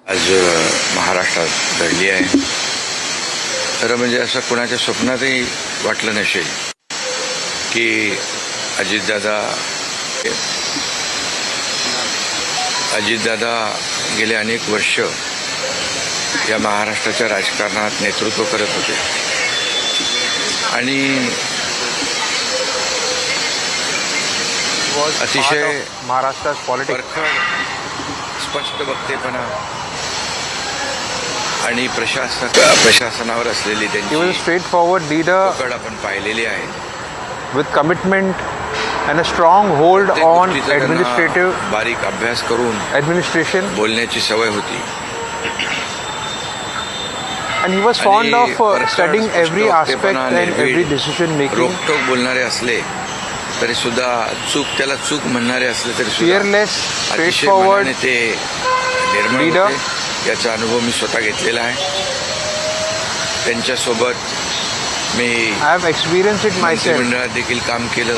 आज महाराष्ट्रात घडली आहे. खरं म्हणजे असं कोणाच्या स्वप्नातही वाटलं नसेल की अजितदादा गेले अनेक वर्ष या महाराष्ट्राच्या राजकारणात नेतृत्व करत होते आणि अतिशय महाराष्ट्रात पॉलिटिक्स स्पष्ट वक्तेपणा आणि प्रशासनावर असलेली त्यांची स्ट्रेट फॉरवर्ड लीडर पकड आपण पाहिलेली आहे. with commitment and a strong hold on administrative बारीक अभ्यास करून administration, बोलण्याची सवय होती and he was fond of studying every aspect and every decision making. रोखठोक बोलणारे असले तरी सुद्धा त्याला चूक म्हणणारे असले तरी सुद्धा Fearless, अतिशय straightforward मनाने ते निर्मळ leader. होते. याचा अनुभव मी स्वतः घेतलेला आहे. त्यांच्यासोबत मी I have experienced it myself. मंत्रिमंडळात देखील काम केलं.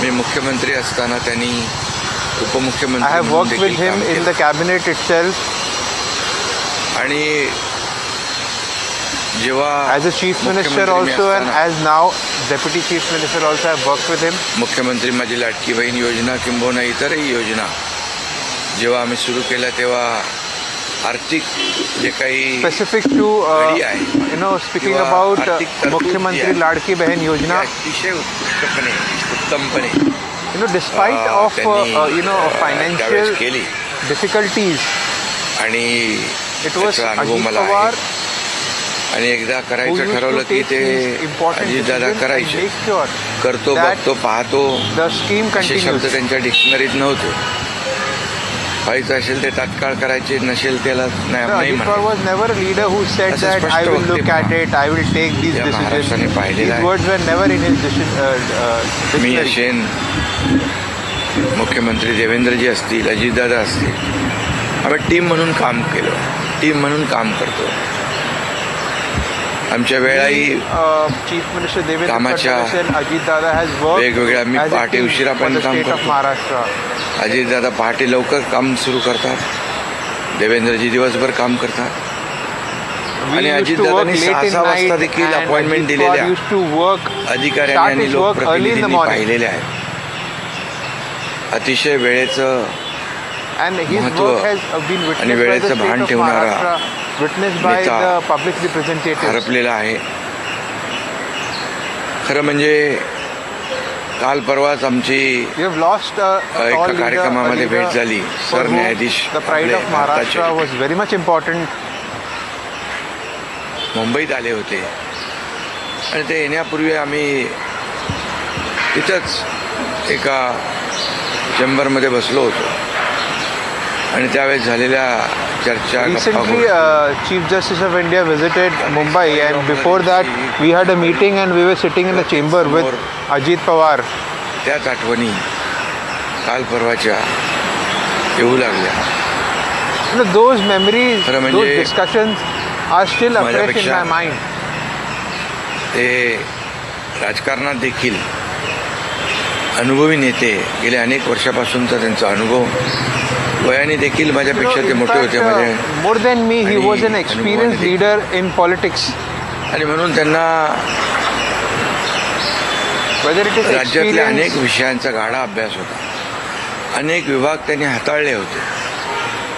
मी मुख्यमंत्री असताना त्यांनी I उपमुख्यमंत्री have म्हणून worked with देखील काम him in केलं. the cabinet itself आणि जेव्हा as a chief minister मुख्यमंत्री मी also, and असताना as now deputy chief minister also. I have worked with him. मुख्यमंत्री माझी लाडकी बहीण योजना किंबहुना इतरही योजना जेव्हा आम्ही सुरू केल्या तेव्हा आर्थिक जे काही Specific to घडी आहे speaking किंवा about आर्थिक तरतूद जी मुख्यमंत्री आहे, लाडकी बहन ती योजना, अतिशय उत्तमपणे despite of त्यांनी, financial त्यावेळेस केली difficulties, आणि it was त्याचा अनुभव Ajit मला Pawar आहे. आणि एकदा who करायचं used ठरवलं to की take ते these important Ajitdada decisions and करायचे. make sure करतो that बघतो पाहतो the scheme असे शब्द continues. त्यांच्या डिक्शनरीत नव्हते. व्हायचं असेल ते तात्काळ करायचे, नसेल त्याला नाही Ajit Pawar म्हणायचे. was never a leader who said असं that I स्पष्ट will look वक्तेपणा at it, I will take these या decisions. महाराष्ट्राने पाहिलेलं These आहे. words were never in his me dictionary. असेन, मुख्यमंत्री देवेंद्रजी असतील, अजितदादा असतील, आम्ही टीम म्हणून काम केलं, टीम म्हणून काम करतो. आमच्या वेळाही Chief Minister Devendra कामाच्या Fadnavis and Ajit Dada has worked वेगवेगळ्या आम्ही as a पहाटे team उशिरा for पण the काम state of करतो. Maharashtra. अजितदादा पहाटे लवकर काम सुरू करतात, देवेंद्रजी दिवसभर काम करतात. We आणि used to work अजितदादांनी late in 6 वाजता night, देखील and अपॉइंटमेंट Ajit दिलेल्या Pawar used to work, अधिकाऱ्यांनी start आणि his work early in the लोकप्रतिनिधींनी morning. पाहिलेले आहे. अतिशय वेळेचं And his महत्त्व work has been आणि witnessed by the वेळेचं state भान of ठेवणारा Maharashtra, witnessed by नेता the public representatives. हरपलेला आहे. खरं म्हणजे काल परवाच आमची We have lost a tall एका leader, a कार्यक्रमामध्ये भेट leader झाली. for whom सरन्यायाधीश the pride आपले of Maharashtra भारताचे was very much important. मुंबईत आले होते आणि ते येण्यापूर्वी आम्ही तिथंच एका चेंबरमध्ये बसलो होतो आणि त्यावेळेस झालेल्या चर्चा Recently, Chief Justice of India visited Mumbai, and before that, we had a meeting and we were sitting in a chamber with Ajit Pawar. त्याच आठवणी काल परवाच्या येऊ लागल्या. Those memories, खरं those म्हणजे discussions are still afresh in माझ्यापेक्षा my mind. ते राजकारणात देखील अनुभवी नेते, गेल्या अनेक वर्षापासूनचा त्यांचा अनुभव, वयाने देखील माझ्यापेक्षा ते In मोठे fact, होते. माझे more than me, he आणि was an experienced अनुभवाने leader in politics. आणि म्हणून त्यांना Whether it is राज्यातल्या अनेक experience, विषयांचा गाढा अभ्यास होता. अनेक विभाग त्यांनी हाताळले होते.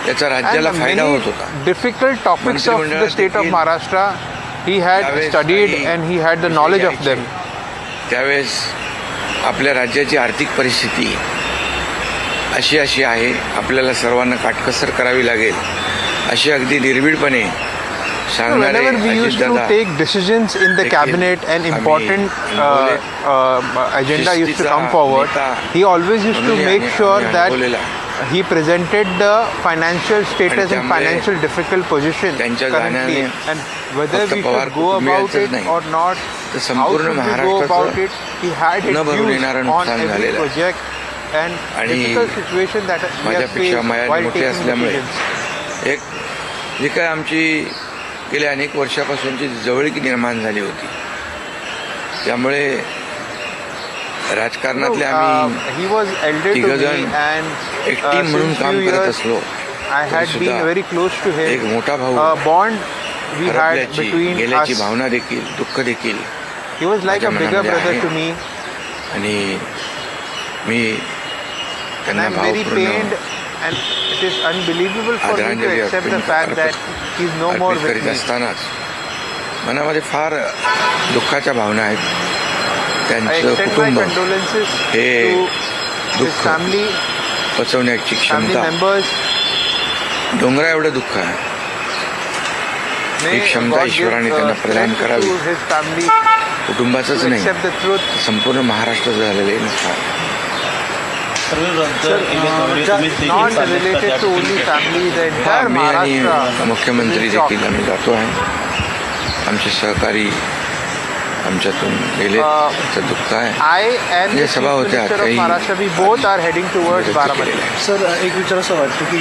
त्याचा राज्याला and फायदा many होत होता. difficult topics of the state of देखील Maharashtra, he had त्यावेळेस studied काही and he had the knowledge of विषय them. घ्यायचे. त्यावेळेस आपल्या राज्याची आर्थिक परिस्थिती अशी आहे, आपल्याला सर्वांना काटकसर करावी लागेल, अशी अगदी निर्भीडपणे सांगणारे Whenever we used to Ajitdada take decisions in the देखील cabinet and आम्ही important agenda used to शिस्तीचा come forward, नेता he always used to म्हणूनही make आम्ही sure that अनुभवलेला. he presented the financial status and त्यामुळे financial difficult position त्यांच्या currently, जाण्याने and whether फक्त we Pawar should go about कुटुंबियांचंच it नाही, or not, तर how संपूर्ण should we go महाराष्ट्राचं about it, he had his न भरून views येणारं on नुकसान every झालेलं आहे. project and आणि difficult situation that we have माझ्यापेक्षा faced माया while मोठे taking असल्यामुळे decisions. एक जी काय आमची गेल्या अनेक वर्षापासूनची जवळीक निर्माण झाली होती, त्यामुळे राजकारणातले आम्ही He was elder to तिघजण me, and एक टीम म्हणून since काम few करत years असलो I had सुद्धा been very close to एक him. मोठा भाऊ A bond we had हरपल्याची between गेल्याची us. भावना देखील, दुःख देखील He was like a माझ्या bigger मनामध्ये brother आहे. to me, आणि मी and त्यांना I'm very भावपूर्ण pained, and it is unbelievable for me to आदरांजली accept the fact that he's no more Arpit with करीत me. असतानाच मनामध्ये फार दुःखाच्या भावना आहेत. I त्यांचं extend my कुटुंब condolences हे to his दुःख family पचवण्याची क्षमता members. डोंगरा एवढं दुःख आहे. May ही क्षमता God give ईश्वराने त्यांना प्रदान strength करावी. to his family कुटुंबाचंच to नाही, accept the truth. संपूर्ण महाराष्ट्राचं झालेलं आहे नुकसान. Not related to only family, the हा, entire मी आणि Maharashtra. मुख्यमंत्री is in shock. देखील आम्ही जातो आहे. आमचे सहकारी आमच्यातून गेले, त्याचं दुःख आहे. I and जे the Chief सभा होत्या Minister of काही Maharashtra, we both are heading towards व्यक्त Baramathy. केलेलं आहे. सर एक विचार असं वाटतं की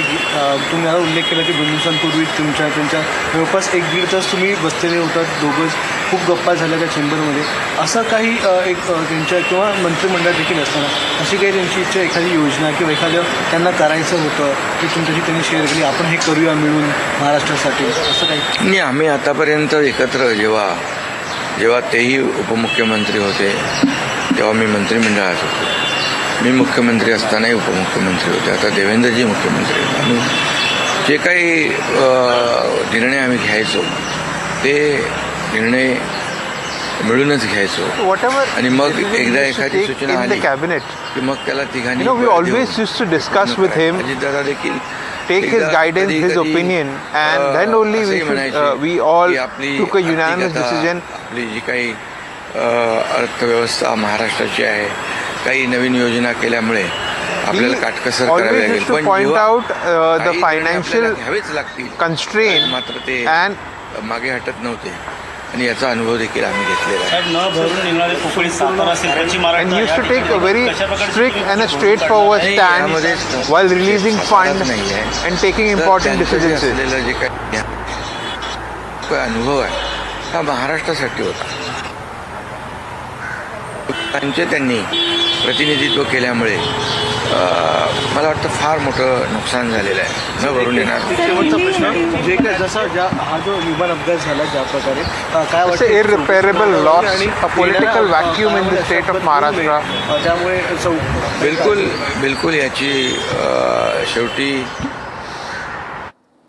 तुम्ही आता उल्लेख केला की 2 दिवसांपूर्वी त्यांच्या जवळपास 1-1.5 तास तुम्ही बसलेले होतात दोघंच, खूप गप्पा झाल्या त्या चेंबरमध्ये. असं काही एक त्यांच्या किंवा मंत्रिमंडळात देखील असताना अशी काही त्यांची इच्छा, एखादी योजना किंवा एखादं त्यांना करायचं होतं की तुमच्याशी त्यांनी शेअर केली, आपण हे करूया मिळून महाराष्ट्रासाठी, असं काही? नाही, आम्ही आतापर्यंत एकत्र जेव्हा तेही उपमुख्यमंत्री होते तेव्हा मी मंत्रिमंडळात होतो. मी मुख्यमंत्री असतानाही उपमुख्यमंत्री होते. आता देवेंद्रजी मुख्यमंत्री होते. आणि जे काही निर्णय आम्ही घ्यायचो ते निर्णय मिळूनच घ्यायचो. Whatever आणि मग decision एकदा he used to एखादी take सूचना in the आली cabinet, की मग त्याला तिघांनी we बळ always देऊन used to discuss with him, Ajitdada देखील take his एकदा guidance, his कधी-कधी, opinion, and then only असंही we म्हणायचे we all की आपली took a unanimous आर्थिकता, decision. आपली जी काही अर्थव्यवस्था महाराष्ट्राची आहे, काही नवीन योजना केल्यामुळे He आपल्याला काटकसर always करावी लागेल. used to पण point जेव्हा out the काही निर्णय financial आपल्याला घ्यावेच लागतील constraint मात्र ते and मागे हटत नव्हते. आणि याचा अनुभव देखील आम्ही घेतलेला आहे. साहेब, न भरून निघणारे पोकळी सातारा असेल, पश्चिम and he used to take a very Maharashtra strict and a straightforward नाही, stand यामध्ये while releasing साताराच fund नाही आहे. and taking तर important त्यांचं जे decisions. असलेलं जे काही अनुभव आहे हा महाराष्ट्रासाठी होता. त्यांनी प्रतिनिधित्व केल्यामुळे मला वाटतं फार मोठं नुकसान झालेलं आहे, न भरून येणार. शेवटचा प्रश्न, जे काय जसा हा जो विमान अपघात झाला ज्या प्रकारे काय It's an irreparable loss, a political vacuum in the state of Maharashtra. त्यामुळे बिलकुल याची शेवटी